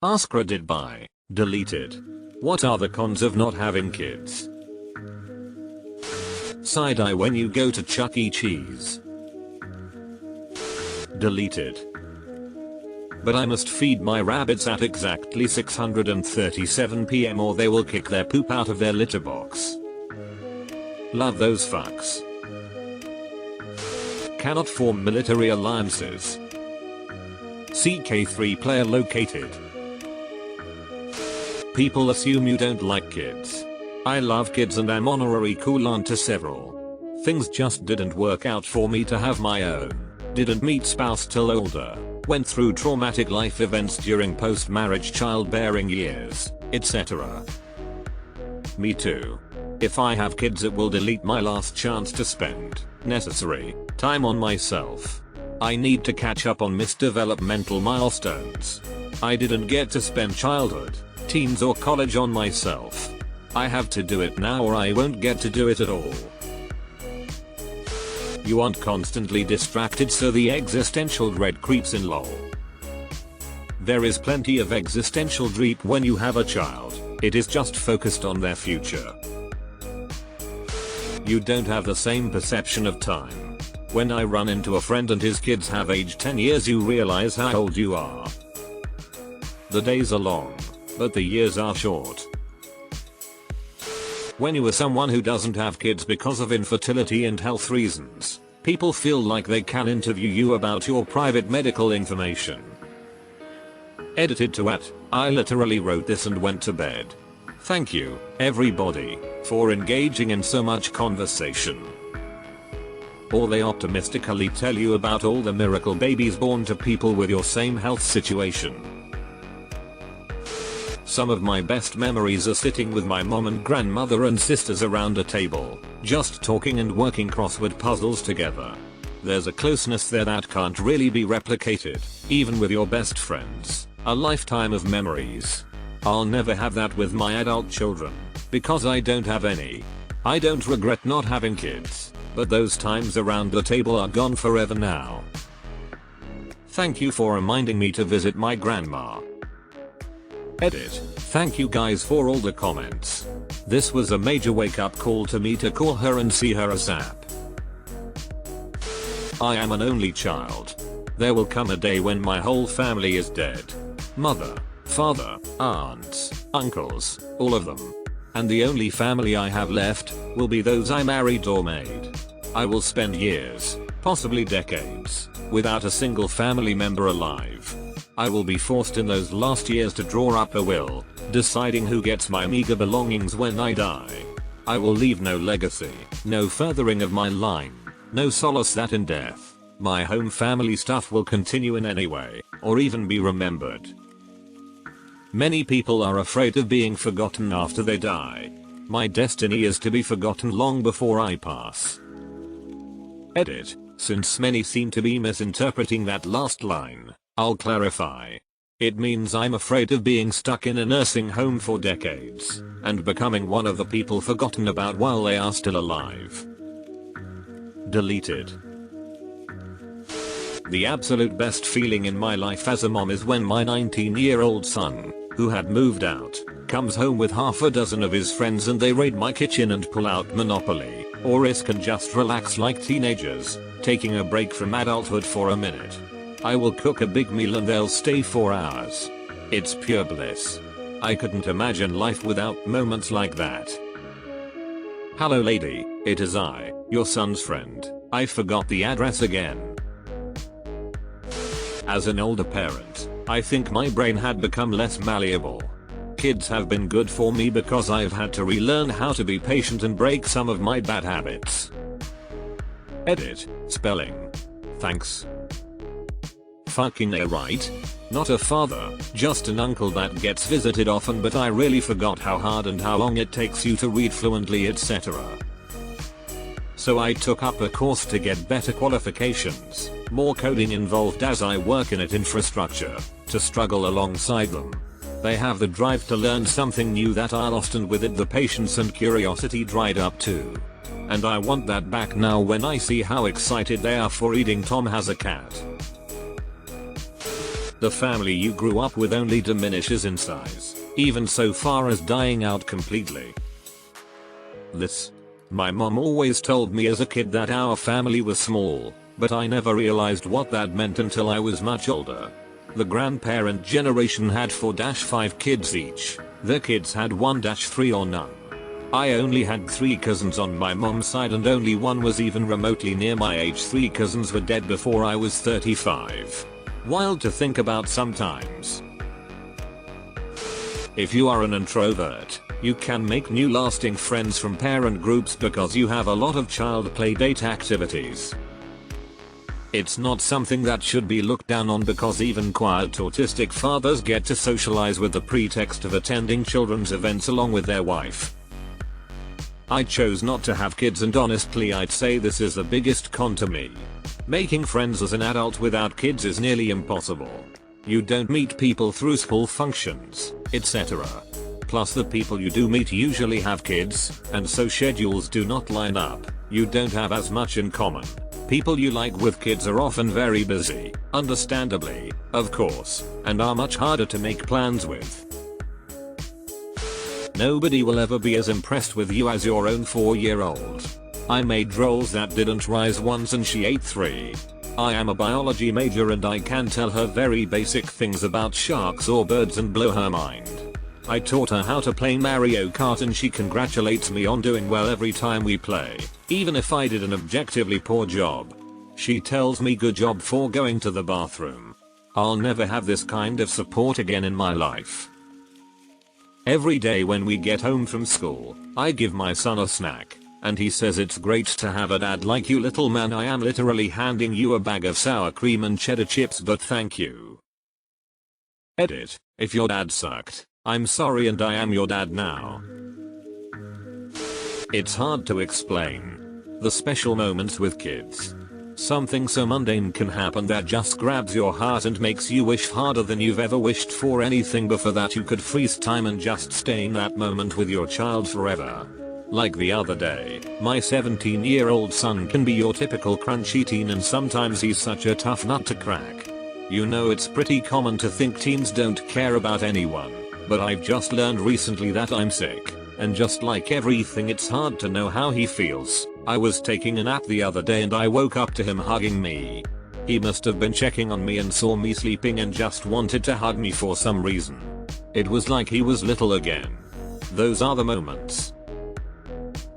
AskReddit by deleted. What are the cons of not having kids? Side eye when you go to Chuck E. Cheese. Deleted. But I must feed my rabbits at exactly 637 PM or they will kick their poop out of their litter box. Love those fucks. Cannot form military alliances. CK3 player located. People assume you don't like kids. I love kids and am honorary cool aunt to several. Things just didn't work out for me to have my own. Didn't meet spouse till older. Went through traumatic life events during post-marriage childbearing years, etc. Me too. If I have kids it will delete my last chance to spend necessary time on myself. I need to catch up on missed developmental milestones. I didn't get to spend childhood, teens or college on myself. I have to do it now or I won't get to do it at all. You aren't constantly distracted so the existential dread creeps in lol. There is plenty of existential dread when you have a child, it is just focused on their future. You don't have the same perception of time. When I run into a friend and his kids have aged 10 years you realize how old you are. The days are long, but the years are short. When you are someone who doesn't have kids because of infertility and health reasons, people feel like they can interview you about your private medical information. Edited to @ I literally wrote this and went to bed. Thank you, everybody, for engaging in so much conversation. Or they optimistically tell you about all the miracle babies born to people with your same health situation. Some of my best memories are sitting with my mom and grandmother and sisters around a table, just talking and working crossword puzzles together. There's a closeness there that can't really be replicated, even with your best friends. A lifetime of memories. I'll never have that with my adult children, because I don't have any. I don't regret not having kids, but those times around the table are gone forever now. Thank you for reminding me to visit my grandma. Edit. Thank you guys for all the comments. This was a major wake up call to me to call her and see her ASAP. I am an only child. There will come a day when my whole family is dead. Mother, father, aunts, uncles, all of them. And the only family I have left will be those I married or made. I will spend years, possibly decades, without a single family member alive. I will be forced in those last years to draw up a will, deciding who gets my meager belongings when I die. I will leave no legacy, no furthering of my line, no solace that in death, my home family stuff will continue in any way, or even be remembered. Many people are afraid of being forgotten after they die. My destiny is to be forgotten long before I pass. Edit. Since many seem to be misinterpreting that last line, I'll clarify. It means I'm afraid of being stuck in a nursing home for decades, and becoming one of the people forgotten about while they are still alive. Deleted. The absolute best feeling in my life as a mom is when my 19-year-old son, who had moved out, comes home with half a dozen of his friends and they raid my kitchen and pull out Monopoly, or Risk and just relax like teenagers, taking a break from adulthood for a minute. I will cook a big meal and they'll stay 4 hours. It's pure bliss. I couldn't imagine life without moments like that. Hello lady, it is I, your son's friend. I forgot the address again. As an older parent, I think my brain had become less malleable. Kids have been good for me because I've had to relearn how to be patient and break some of my bad habits. Edit. Spelling. Thanks. Fucking A right? Not a father, just an uncle that gets visited often but I really forgot how hard and how long it takes you to read fluently etc. So I took up a course to get better qualifications, more coding involved as I work in it infrastructure, to struggle alongside them. They have the drive to learn something new that I lost and with it the patience and curiosity dried up too. And I want that back now when I see how excited they are for reading Tom Has a Cat. The family you grew up with only diminishes in size, even so far as dying out completely. This. My mom always told me as a kid that our family was small, but I never realized what that meant until I was much older. The grandparent generation had 4-5 kids each. Their kids had 1-3 or none. I only had 3 cousins on my mom's side and only one was even remotely near my age. 3 cousins were dead before I was 35. Wild to think about sometimes. If you are an introvert, you can make new lasting friends from parent groups because you have a lot of child playdate activities. It's not something that should be looked down on because even quiet autistic fathers get to socialize with the pretext of attending children's events along with their wife. I chose not to have kids and honestly I'd say this is the biggest con to me. Making friends as an adult without kids is nearly impossible. You don't meet people through school functions, etc. Plus the people you do meet usually have kids, and so schedules do not line up. You don't have as much in common. People you like with kids are often very busy, understandably, of course, and are much harder to make plans with. Nobody will ever be as impressed with you as your own 4-year-old. I made rolls that didn't rise once and she ate 3. I am a biology major and I can tell her very basic things about sharks or birds and blow her mind. I taught her how to play Mario Kart and she congratulates me on doing well every time we play, even if I did an objectively poor job. She tells me good job for going to the bathroom. I'll never have this kind of support again in my life. Every day when we get home from school, I give my son a snack, and he says it's great to have a dad like you little man. I am literally handing you a bag of sour cream and cheddar chips but thank you. Edit, if your dad sucked. I'm sorry and I am your dad now. It's hard to explain. The special moments with kids. Something so mundane can happen that just grabs your heart and makes you wish harder than you've ever wished for anything before that you could freeze time and just stay in that moment with your child forever. Like the other day, my 17-year-old son can be your typical crunchy teen and sometimes he's such a tough nut to crack. You know it's pretty common to think teens don't care about anyone. But I've just learned recently that I'm sick, and just like everything it's hard to know how he feels. I was taking a nap the other day and I woke up to him hugging me. He must have been checking on me and saw me sleeping and just wanted to hug me for some reason. It was like he was little again. Those are the moments.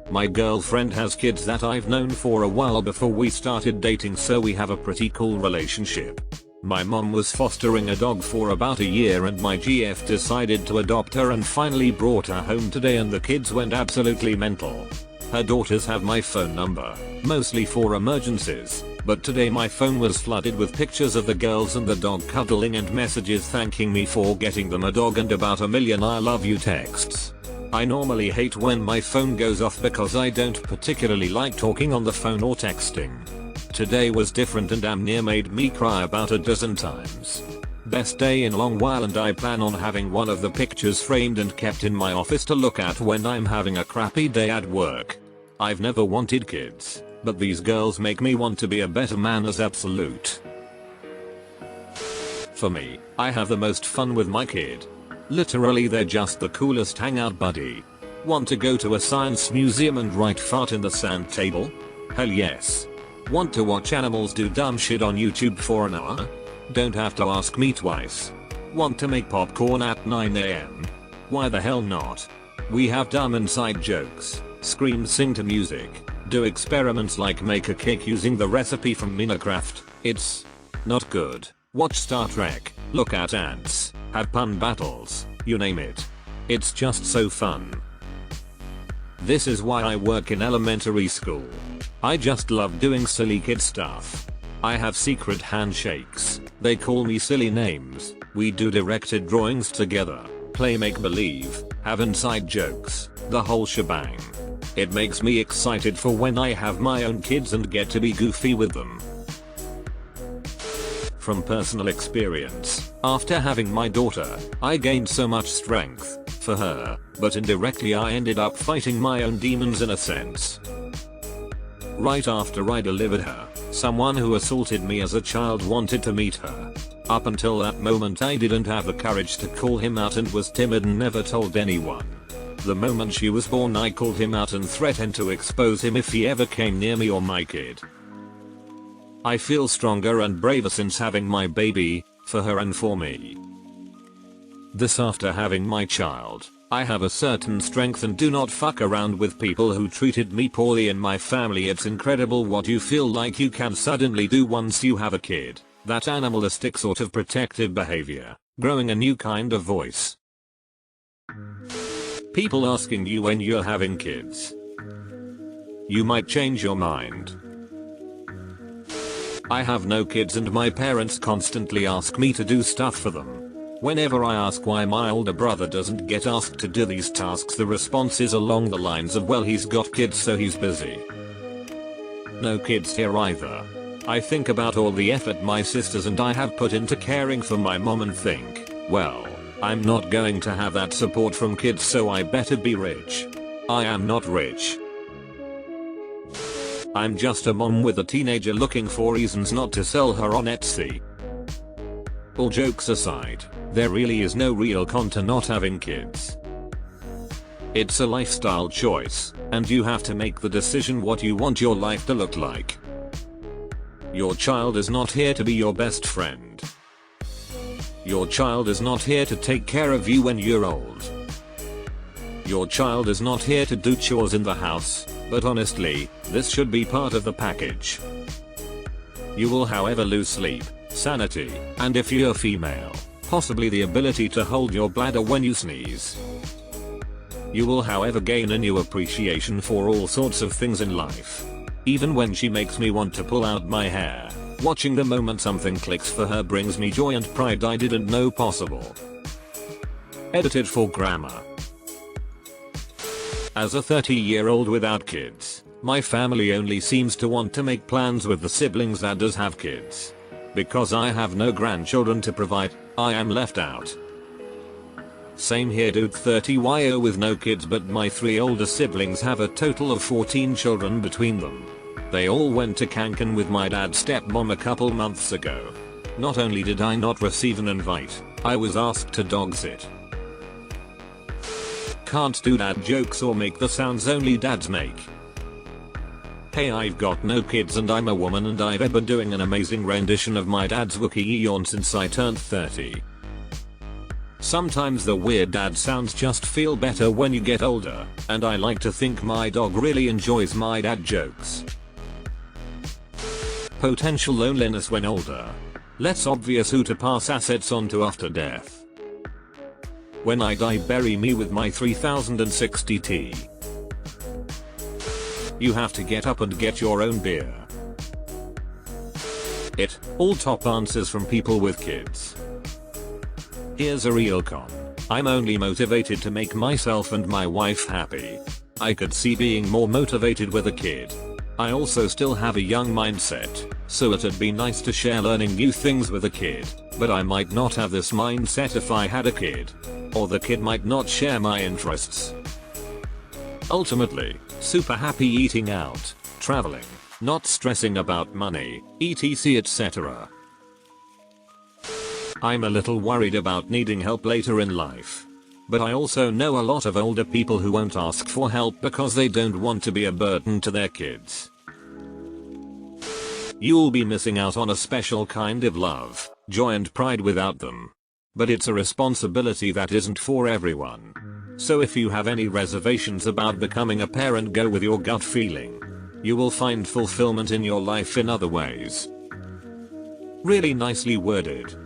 My girlfriend has kids that I've known for a while before we started dating, so we have a pretty cool relationship. My mom was fostering a dog for about a year and my GF decided to adopt her and finally brought her home today and the kids went absolutely mental. Her daughters have my phone number, mostly for emergencies, but today my phone was flooded with pictures of the girls and the dog cuddling and messages thanking me for getting them a dog and about a million I love you texts. I normally hate when my phone goes off because I don't particularly like talking on the phone or texting. Today was different and damn near made me cry about a dozen times. Best day in a long while and I plan on having one of the pictures framed and kept in my office to look at when I'm having a crappy day at work. I've never wanted kids, but these girls make me want to be a better man as absolute. For me, I have the most fun with my kid. Literally they're just the coolest hangout buddy. Want to go to a science museum and write fart in the sand table? Hell yes. Want to watch animals do dumb shit on YouTube for an hour? Don't have to ask me twice. Want to make popcorn at 9 AM? Why the hell not? We have dumb inside jokes, scream sing to music, do experiments like make a cake using the recipe from Minecraft. It's not good. Watch Star Trek, look at ants, have pun battles, you name it. It's just so fun. This is why I work in elementary school. I just love doing silly kid stuff. I have secret handshakes. They call me silly names. We do directed drawings together, play make-believe, have inside jokes, the whole shebang. It makes me excited for when I have my own kids and get to be goofy with them. From personal experience, after having my daughter, I gained so much strength for her, but indirectly I ended up fighting my own demons in a sense. Right after I delivered her, someone who assaulted me as a child wanted to meet her. Up until that moment I didn't have the courage to call him out and was timid and never told anyone. The moment she was born I called him out and threatened to expose him if he ever came near me or my kid. I feel stronger and braver since having my baby, for her and for me. This after having my child, I have a certain strength and do not fuck around with people who treated me poorly in my family. It's incredible what you feel like you can suddenly do once you have a kid. That animalistic sort of protective behavior, growing a new kind of voice. People asking you when you're having kids. You might change your mind. I have no kids and my parents constantly ask me to do stuff for them. Whenever I ask why my older brother doesn't get asked to do these tasks, the response is along the lines of, well, he's got kids so he's busy. No kids here either. I think about all the effort my sisters and I have put into caring for my mom and think, well, I'm not going to have that support from kids, so I better be rich. I am not rich. I'm just a mom with a teenager looking for reasons not to sell her on Etsy. All jokes aside, there really is no real con to not having kids. It's a lifestyle choice, and you have to make the decision what you want your life to look like. Your child is not here to be your best friend. Your child is not here to take care of you when you're old. Your child is not here to do chores in the house, but honestly, this should be part of the package. You will however lose sleep, sanity, and if you're female, possibly the ability to hold your bladder when you sneeze. You will however gain a new appreciation for all sorts of things in life. Even when she makes me want to pull out my hair, watching the moment something clicks for her brings me joy and pride I didn't know possible. Edited for grammar. As a 30-year-old without kids, my family only seems to want to make plans with the siblings that does have kids. Because I have no grandchildren to provide, I am left out. Same here dude, 30yo with no kids, but my 3 older siblings have a total of 14 children between them. They all went to Cancun with my dad's stepmom a couple months ago. Not only did I not receive an invite, I was asked to dog sit. Can't do dad jokes or make the sounds only dads make. Hey, I've got no kids and I'm a woman and I've been doing an amazing rendition of my dad's Wookiee yawn since I turned 30. Sometimes the weird dad sounds just feel better when you get older, and I like to think my dog really enjoys my dad jokes. Potential loneliness when older. Less obvious who to pass assets on to after death. When I die, bury me with my 3060 T. You have to get up and get your own beer. All top answers from people with kids. Here's a real con. I'm only motivated to make myself and my wife happy. I could see being more motivated with a kid. I also still have a young mindset, so it'd be nice to share learning new things with a kid, but I might not have this mindset if I had a kid. Or the kid might not share my interests. Ultimately, super happy eating out, traveling, not stressing about money, etc etc. I'm a little worried about needing help later in life. But I also know a lot of older people who won't ask for help because they don't want to be a burden to their kids. You'll be missing out on a special kind of love, joy and pride without them. But it's a responsibility that isn't for everyone. So if you have any reservations about becoming a parent, go with your gut feeling. You will find fulfillment in your life in other ways. Really nicely worded.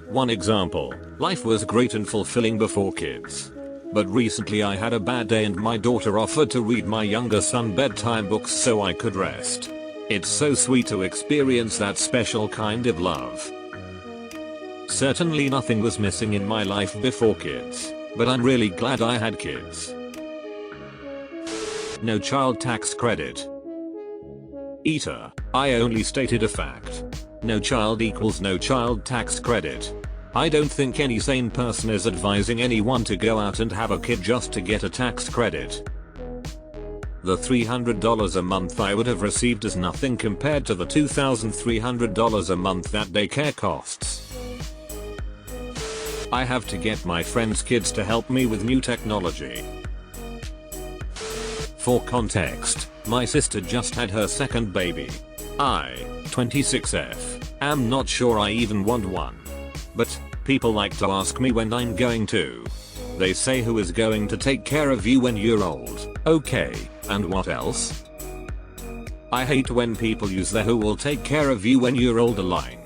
One example, life was great and fulfilling before kids. But recently I had a bad day and my daughter offered to read my younger son bedtime books so I could rest. It's so sweet to experience that special kind of love. Certainly nothing was missing in my life before kids, but I'm really glad I had kids. No child tax credit. Eater, I only stated a fact. No child equals no child tax credit. I don't think any sane person is advising anyone to go out and have a kid just to get a tax credit. The $300 a month I would have received is nothing compared to the $2,300 a month that daycare costs. I have to get my friends' kids to help me with new technology. For context, my sister just had her second baby. I, 26F, am not sure I even want one. But people like to ask me when I'm going to. They say, who is going to take care of you when you're old? Okay, and what else? I hate when people use the who will take care of you when you're older line.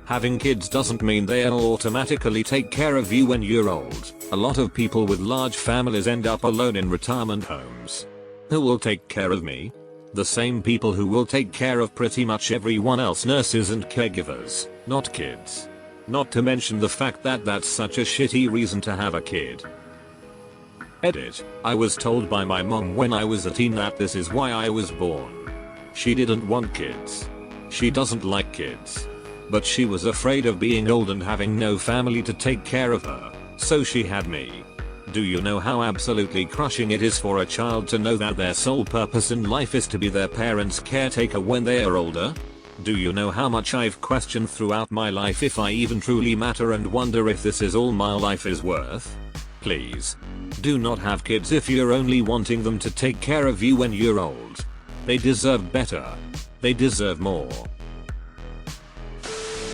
Having kids doesn't mean they'll automatically take care of you when you're old. A lot of people with large families end up alone in retirement homes. Who will take care of me? The same people who will take care of pretty much everyone else, nurses and caregivers, not kids. Not to mention the fact that that's such a shitty reason to have a kid. Edit. I was told by my mom when I was a teen that this is why I was born. She didn't want kids. She doesn't like kids. But she was afraid of being old and having no family to take care of her, so she had me. Do you know how absolutely crushing it is for a child to know that their sole purpose in life is to be their parents' caretaker when they are older? Do you know how much I've questioned throughout my life if I even truly matter and wonder if this is all my life is worth? Please. Do not have kids if you're only wanting them to take care of you when you're old. They deserve better. They deserve more.